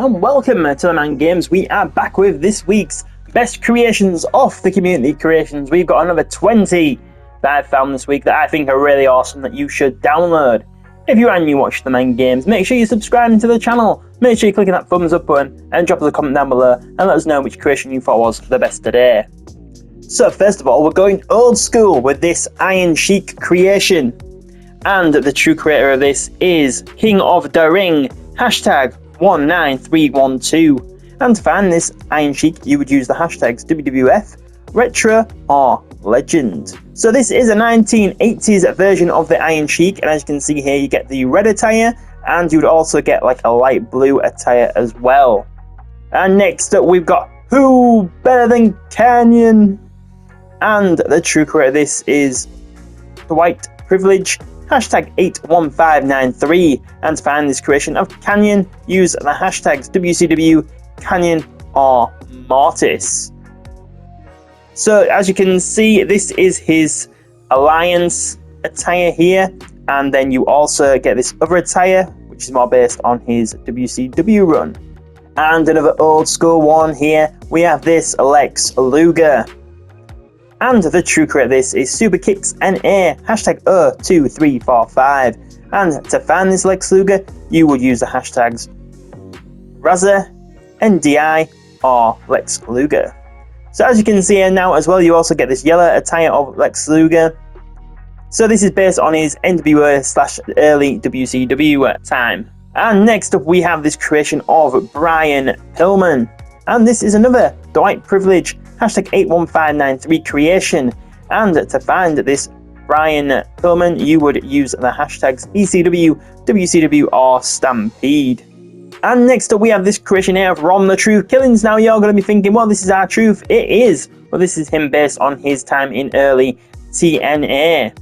and welcome to TheMan Games. We are back with this week's best creations off the community creations. We've got another 20 that I've found this week that I think are really awesome that you should download. If you are new watching TheMan Games, make sure you subscribe to the channel, make sure you click that thumbs up button and drop us a comment down below and let us know which creation you thought was the best today. So first of all, we're going old school with this Iron Chic creation. And the true creator of this is King of the Ring, hashtag 19312. And to find this Iron Chic, you would use the hashtags WWF, Retro, or Legend. So this is a 1980s version of the Iron Chic, and as you can see here, you get the red attire, and you would also get like a light blue attire as well. And next up, we've got Who Better Than Canyon? And the true creator of this is The White Privilege, hashtag 81593, and to find this creation of Canyon, use the hashtags WCW, Canyon, or Mortis. So as you can see, this is his Alliance attire here, and then you also get this other attire, which is more based on his WCW run. And another old school one here, we have this Lex Luger. And the true creator of this is Super Kicks NA, hashtag 02345. And to find this Lex Luger, you would use the hashtags Razor, NDI, or Lex Luger. So as you can see here now as well, you also get this yellow attire of Lex Luger. So this is based on his NWA / early WCW time. And next up we have this creation of Brian Pillman. And this is another Dwight Privilege, hashtag 81593 creation. And to find this Brian Pillman, you would use the hashtags ECW, WCW, or Stampede. And next up we have this creation here of Ron the Truth Killings. Now you're going to be thinking, well, this is our truth. It is. Well, this is him based on his time in early TNA.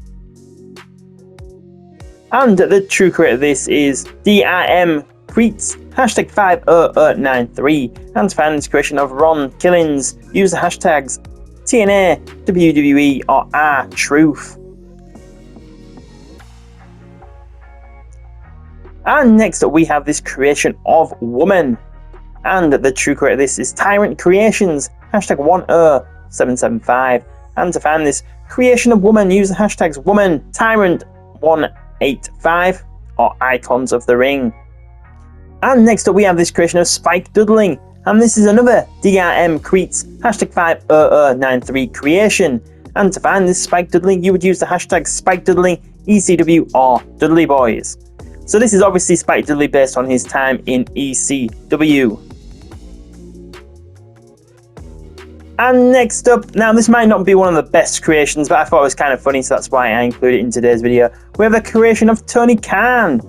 And the true creator of this is DRM Creets, hashtag 50093. And to find this creation of Ron Killings, use the hashtags TNA, WWE, or R-Truth. And next up we have this creation of Woman. And the true creator of this is Tyrant Creations, hashtag 10775. And to find this creation of Woman, use the hashtags Woman, Tyrant 185, or Icons of the Ring. And next up we have this creation of Spike Dudley, and this is another DRM Creets, hashtag 50093 creation. And to find this Spike Dudley, you would use the hashtag Spike Dudley, ECW, or Dudley Boys. So this is obviously Spike Dudley based on his time in ECW. And next up, now this might not be one of the best creations, but I thought it was kind of funny, so that's why I included it in today's video. We have the creation of Tony Khan.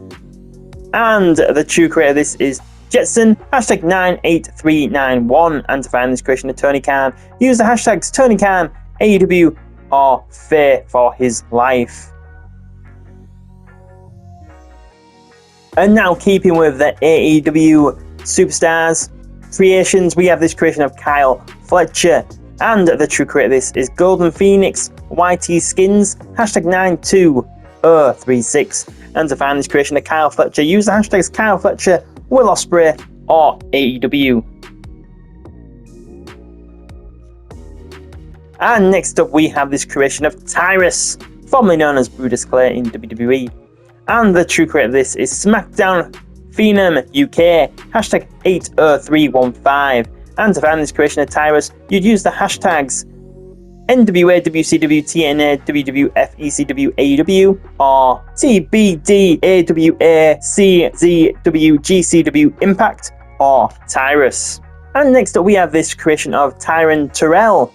And the true creator of this is Jetson, hashtag 98391. And to find this creation of Tony Khan, use the hashtags Tony Khan, AEW, or Fear for His Life. And now keeping with the AEW Superstars creations, we have this creation of Kyle Fletcher. And the true creator of this is Golden Phoenix, YT Skins, hashtag 92036. And to find this creation of Kyle Fletcher, use the hashtags Kyle Fletcher, Will Ospreay, or AEW. And next up we have this creation of Tyrus, formerly known as Brutus Clay in WWE. And the true creator of this is SmackDown Phenom UK, hashtag 80315. And to find this creation of Tyrus, you'd use the hashtags NWA, WCW, TNA, WWF, ECW, AEW, or TBD, AWA, CZW, GCW, Impact, or Tyrus. And next up we have this creation of Tyron Terrell.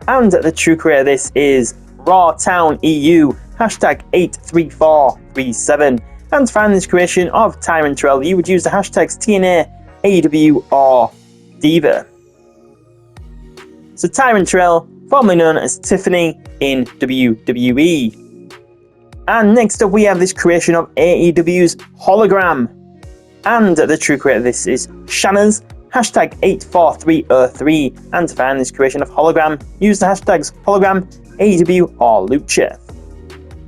And the true creator of this is Raw Town EU, hashtag 83437. And to find this creation of Tyron Terrell, you would use the hashtags TNA, AEW, or Diva. So Tyron Terrell, formerly known as Tiffany in WWE. And next up we have this creation of AEW's Hologram. And the true creator of this is Shannon's, hashtag 84303. And to find this creation of Hologram, use the hashtags Hologram, AEW, or Lucha.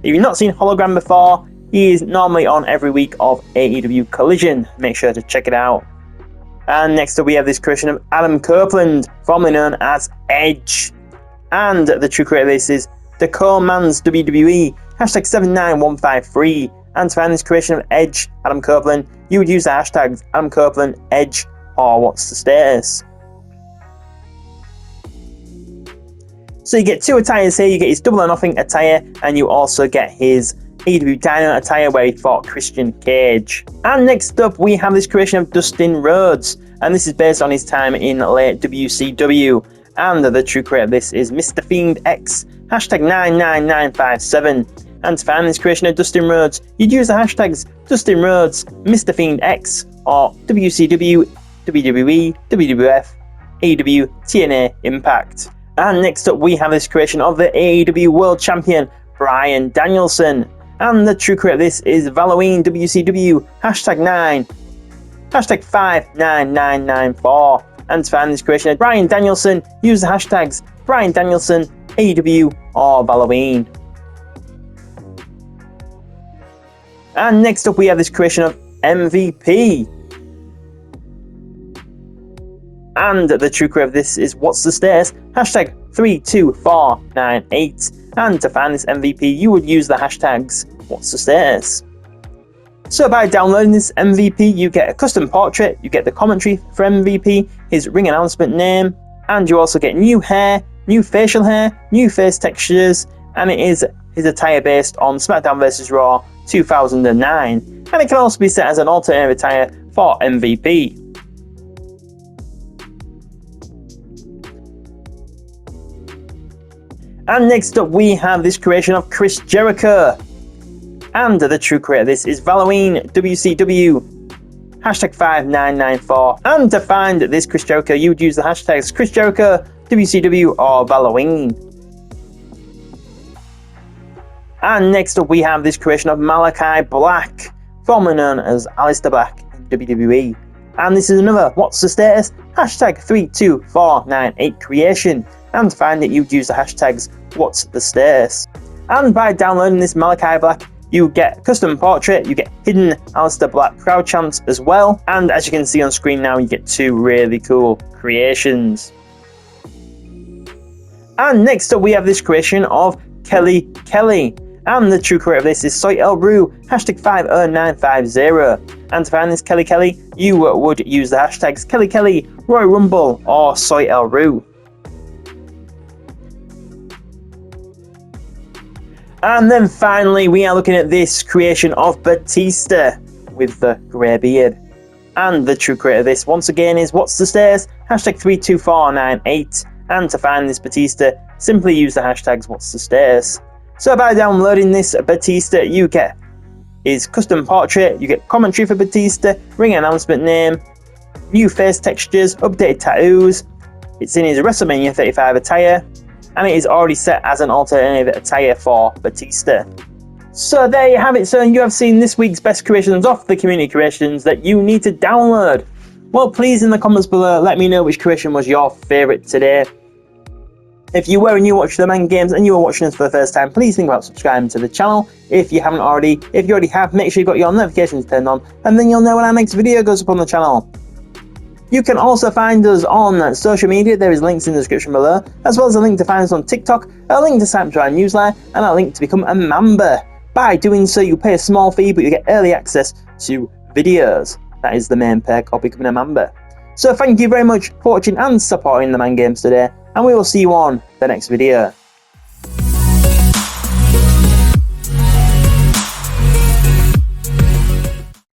If you've not seen Hologram before, He is normally on every week of AEW Collision. Make sure to check it out. And next up we have this creation of Adam Copeland, formerly known as Edge. And the true creator of this is TheMan's WWE, hashtag 79153. And to find this creation of Edge, Adam Copeland, you would use the hashtags Adam Copeland, Edge, or what's the status. So you get 2 attires here. You get his Double or Nothing attire, and you also get his AEW Dino attire where he fought Christian Cage. And next up we have this creation of Dustin Rhodes, and this is based on his time in late WCW. And the true creator of this is Mr. Fiend X, hashtag 99957. And to find this creation of Dustin Rhodes, you'd use the hashtags Dustin Rhodes, Mr. Fiend X, or WCW, WWE, WWF, AEW, TNA, Impact. And next up we have this creation of the AEW World Champion, Bryan Danielson. And the true creator of this is Halloween WCW, hashtag 59994. And to find this creation of Bryan Danielson, use the hashtags Bryan Danielson, AEW, or Halloween. And next up we have this creation of MVP. And the true creator of this is What's the Status, hashtag 32498. And to find this MVP, you would use the hashtags What's the Status. So by downloading this MVP, you get a custom portrait, you get the commentary for MVP, his ring announcement name, and you also get new hair, new facial hair, new face textures, and it is his attire based on SmackDown vs. Raw 2009. And it can also be set as an alternative attire for MVP. And next up we have this creation of Chris Jericho. And the true creator of this is Halloween WCW, hashtag 5994. And to find this Chris Jericho, you would use the hashtags Chris Jericho, WCW, or Halloween. And next up we have this creation of Malachi Black, formerly known as Aleister Black in WWE. And this is another What's the Status, hashtag 32498 creation. And to find it, you would use the hashtags What's the Status. And by downloading this Malachi Black, you get a custom portrait, you get hidden Aleister Black crowd chants as well, and as you can see on screen now, you get 2 really cool creations. And next up we have this creation of Kelly Kelly, and the true creator of this is Soy El Rue, hashtag 50950. And to find this Kelly Kelly, you would use the hashtags Kelly Kelly, Royal Rumble, or Soy El Rue. And then finally, we are looking at this creation of Batista with the grey beard. And the true creator of this, once again, is What's the Status, hashtag 32498. And to find this Batista, simply use the hashtags What's the Status. So by downloading this Batista, you get his custom portrait, you get commentary for Batista, ring announcement name, new face textures, updated tattoos. It's in his WrestleMania 35 attire, and it is already set as an alternative attire for Batista. So there you have it, so you have seen this week's best creations off the community creations that you need to download. Well, please in the comments below let me know which creation was your favourite today. If you were new watching TheMan Games and you are watching this for the first time, please think about subscribing to the channel if you haven't already. If you already have, make sure you've got your notifications turned on, and then you'll know when our next video goes up on the channel. You can also find us on social media. There is links in the description below, as well as a link to find us on TikTok, a link to sign up to our newsletter, and a link to become a member. By doing so, you pay a small fee, but you get early access to videos. That is the main perk of becoming a member. So thank you very much for watching and supporting TheMan Games today, and we will see you on the next video.